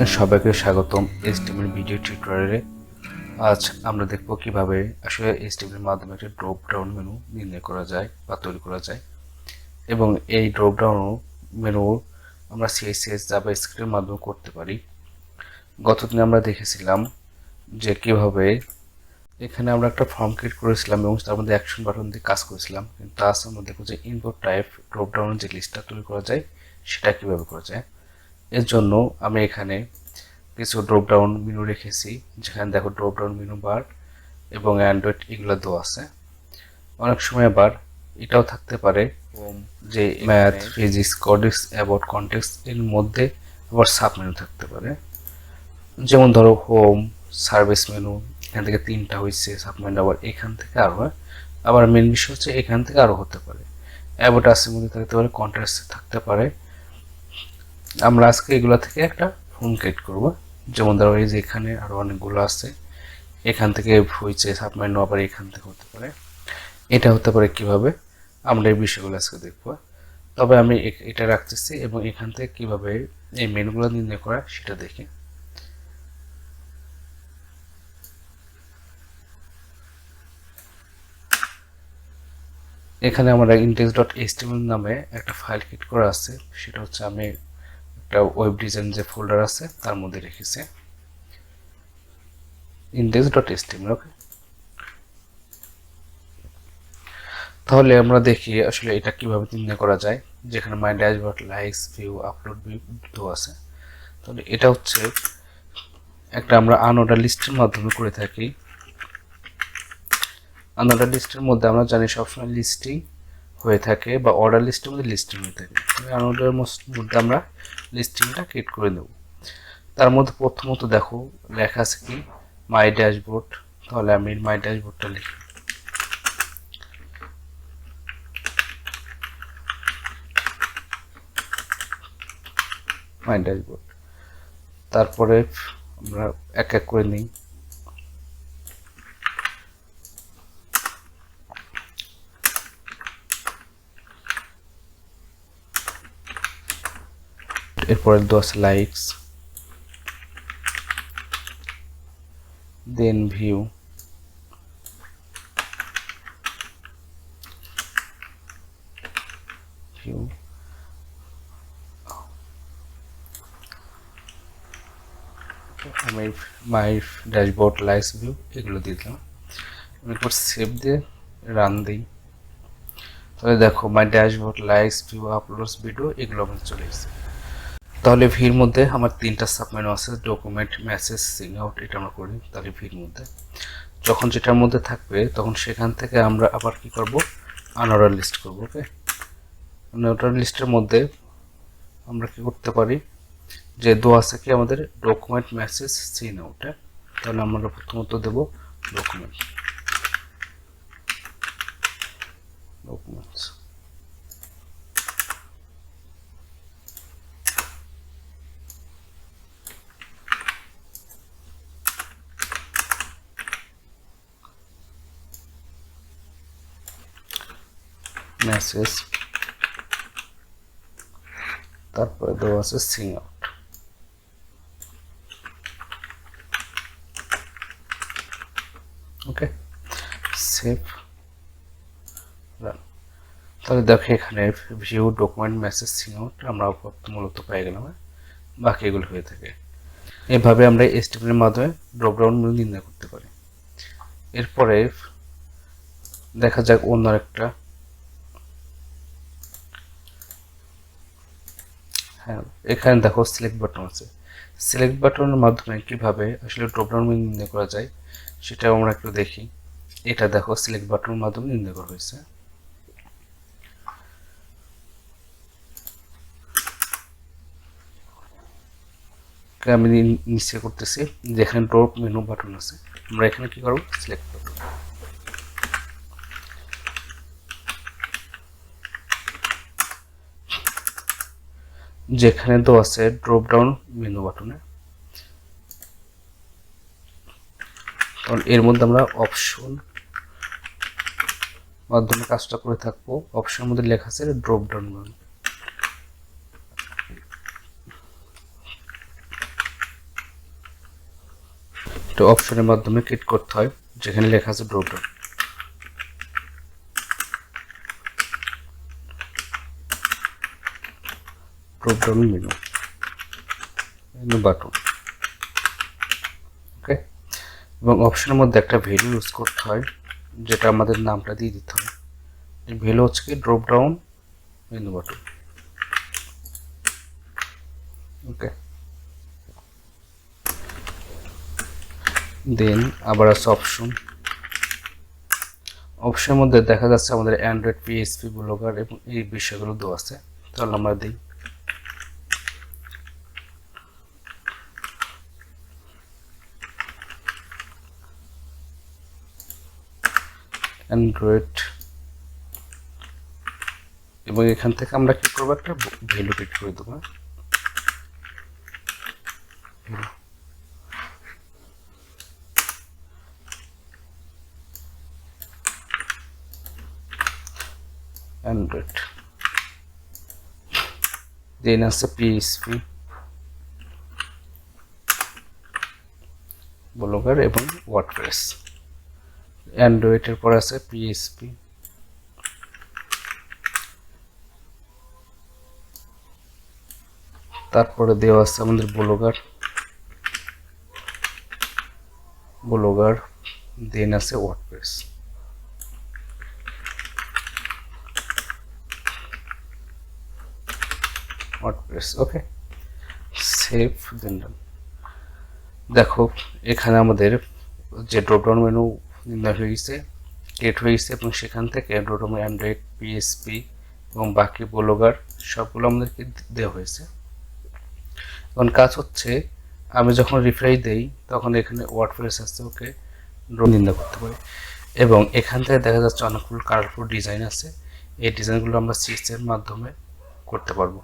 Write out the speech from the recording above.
সবাইকে স্বাগতম HTML video টিউটোরিয়ালে। আজ আমরা দেখব কিভাবে আসলে HTML এর মাধ্যমে একটা ড্রপ ডাউন মেনু নির্ণয় করা যায় বা তৈরি করা যায়, এবং এই ড্রপ ডাউন মেনু আমরা CSS জাভাস্ক্রিপ্ট এর মাধ্যমে করতে পারি। গতদিন আমরা দেখেছিলাম যে কিভাবে এখানে আমরা একটা ফর্ম ক্রিয়েট করেছিলাম এবং তার মধ্যে অ্যাকশন বাটন দিয়ে কাজ করেছিলাম, কিন্তু আজ আমরা দেখব যে ইনপুট টাইপ ড্রপ ডাউনের যে লিস্টটা তৈরি করা যায় সেটা কিভাবে করা যায়। এর জন্য আমি এখানে কিছু ড্রপ ডাউন মেনু রেখেছি, যেখানে দেখো ড্রপ ডাউন মেনু বার এবং অ্যান্ড্রয়েড এগুলো দেওয়া আছে। অনেক সময় আবার এটাও থাকতে পারে যে ম্যাথ, ফিজিক্স, কোডিক্স, অ্যাবাউট, কনটেক্সট এর মধ্যে আবার সাব মেনু থাকতে পারে। যেমন ধরো হোম, সার্ভিস মেনু, এখান থেকে 3টা হয়েছে সাব মেনু, আবার এখান থেকে আরো হয়। আবার মেন বিষয় হচ্ছে এখান থেকে আরো হতে পারে, অ্যাবাউট আসের মধ্যে থাকতে পারে, কনটেক্সট থাকতে পারে। আমরা আজকে এগুলো থেকে একটা ফর্ম ক্রিয়েট করব। যেমন ধরো এই যে এখানে আরো অনেকগুলো আছে, এখান থেকে হয়েছে সাব মেনু, আবার এখান থেকে হতে পারে, এটা হতে পারে। কিভাবে আমরা এই বিষয়গুলো আজকে দেখব। তবে আমি এটা রাখতেছি এবং এখান থেকে কিভাবে এই মেনুগুলো নির্ণয় করা সেটা দেখি। এখানে আমরা index.html নামে একটা ফাইল ক্রিয়েট করা আছে, সেটা হচ্ছে আমি একটা ওয়েব ডিজাইন যে ফোল্ডার আছে তার মধ্যে রেখেছি index.html। ওকে, তাহলে আমরা দেখি আসলে এটা কিভাবে নির্ণয় করা যায়। যেখানে my dashboard, likes, view, upload view দেওয়া আছে। তাহলে এটা হচ্ছে একটা আমরা আনঅর্ডার লিস্টের মাধ্যমে করে থাকি। আনঅর্ডার লিস্টের মধ্যে আমরা জানি সবসময় লিস্টিং হয়ে থাকে বা অর্ডার লিস্টের মধ্যে লিস্টিং হয়ে থাকে। আনঅর্ডার মধ্যে আমরা লিস্টিংটা ক্রিয়েট করে দেব। তার মধ্যে প্রথমত দেখো লেখা আছে কি মাই ড্যাশবোর্ড। তাহলে আমি মাই ড্যাশবোর্ডটা লিখি। মাই ড্যাশবোর্ড, তারপরে আমরা এক এক করে নিই। এরপরে দেওয়া আছে লাইকস, দেন ভিউ, আমি মাই ড্যাশবোর্ড, লাইকস, ভিউ এগুলো দিয়ে দিলাম। এরপর সেভ দিয়ে রান দিই। তাহলে দেখো my dashboard, likes, view, uploads, video এগুলো আমাদের চলে এসেছে। তাহলে ভির মধ্যে আমার 3টা সাবমেনু আছে, ডকুমেন্ট, মেসেজ, সিং আউট। এটা আমরা করি। তাহলে ভির মধ্যে যখন যেটার মধ্যে থাকবে তখন সেখান থেকে আমরা আবার কি করব, আনঅর্ডার লিস্ট করব। ওকে, আনঅর্ডার লিস্টের মধ্যে আমরা কি করতে পারি, যে দেওয়া আছে কি আমাদের ডকুমেন্ট, মেসেজ, সিং আউট। তাহলে আমরা প্রথমত দেব ডকুমেন্টস। মেসেজ, তারপরে দেওয়া আছে সিং আউট। ওকে, সেভ, রান। তাহলে দেখো এখানে view, document, message, Singh out আমরা মূলত পেয়ে গেলাম। বাকি এগুলো হয়ে থাকে। এভাবে আমরা HTML এর মাধ্যমে ড্রপ ডাউন মেনু নির্ণয় করতে পারি। এরপরে দেখা যাক অন্য একটা। হ্যাঁ, এখানে দেখো সিলেক্ট বাটন আছে। সিলেক্ট বাটনের মাধ্যমে কিভাবে আসলে ড্রপ ডাউন মেনু নির্ণয় করা যায় সেটাও আমরা একটু দেখি। এটা দেখো সিলেক্ট বাটনের মাধ্যমে নির্ণয় করা হয়েছে। আমি নিচে করতেছি, যেখানে ড্রপ মেনু বাটন আছে আমরা এখানে কি করব, সিলেক্ট বাটন। যেখানে তো আছে ড্রপ ডাউন মেনু বাটনে, এর মধ্যে আমরা অপশন মাধ্যমে কাজটা করে থাকবো। অপশনের মধ্যে লেখা আছে ড্রপ ডাউন মেনু। একটা অপশনের মাধ্যমে ক্লিক করতে হয় যেখানে লেখা আছে dropdown. Dropdown menu button. Okay, এবং অপশনের মধ্যে একটা ভ্যালু ইউজ করতে হয় যেটা আমাদের নামটা দিয়ে দিতে হয়। ভ্যালু হচ্ছে কি ড্রপডাউন মেনু বাটন। ওকে, দেন আবার আছে অপশন। অপশনের মধ্যে দেখা যাচ্ছে আমাদের অ্যান্ড্রয়েড, পিএইচপি, ব্লগার এবং এই বিষয়গুলো দেওয়া আছে। তাহলে আমরা দিই অ্যান্ড্রয়েড, এবং এখান থেকে আমরা কি করবো, একটা ভ্যালু পিক করে দেবো। অ্যান্ড্রয়েড, দেন আছে পিএইচপি, ব্লগার এবং ওয়ার্ডপ্রেস। অ্যান্ড্রয়েডের পর আছে পিএইচপি, তারপরে দেওয়া আছে আমাদের ব্লগার, দেন আছে ওয়ার্ডপ্রেস। ওকে, সেভ দেন ডান। দেখো এখানে আমাদের যে ড্রপডাউন মেনু নির্ণয় হয়ে গেছে, ক্রিয়েট হয়ে গেছে, এবং সেখান থেকে ড্রপডাউন অ্যান্ড্রয়েড, পিএইচপি এবং বাকি ব্লগার সবগুলো আমাদেরকে দেওয়া হয়েছে। এখন কাজ হচ্ছে, আমি যখন রিফ্রেশ দেই তখন এখানে ওয়ার্ডপ্রেস আছে, ওকে নির্ণয় করতে পারি। এবং এখান থেকে দেখা যাচ্ছে অনেকগুলো কালারফুল ডিজাইন আছে। এই ডিজাইনগুলো আমরা সিএসএস এর মাধ্যমে করতে পারবো।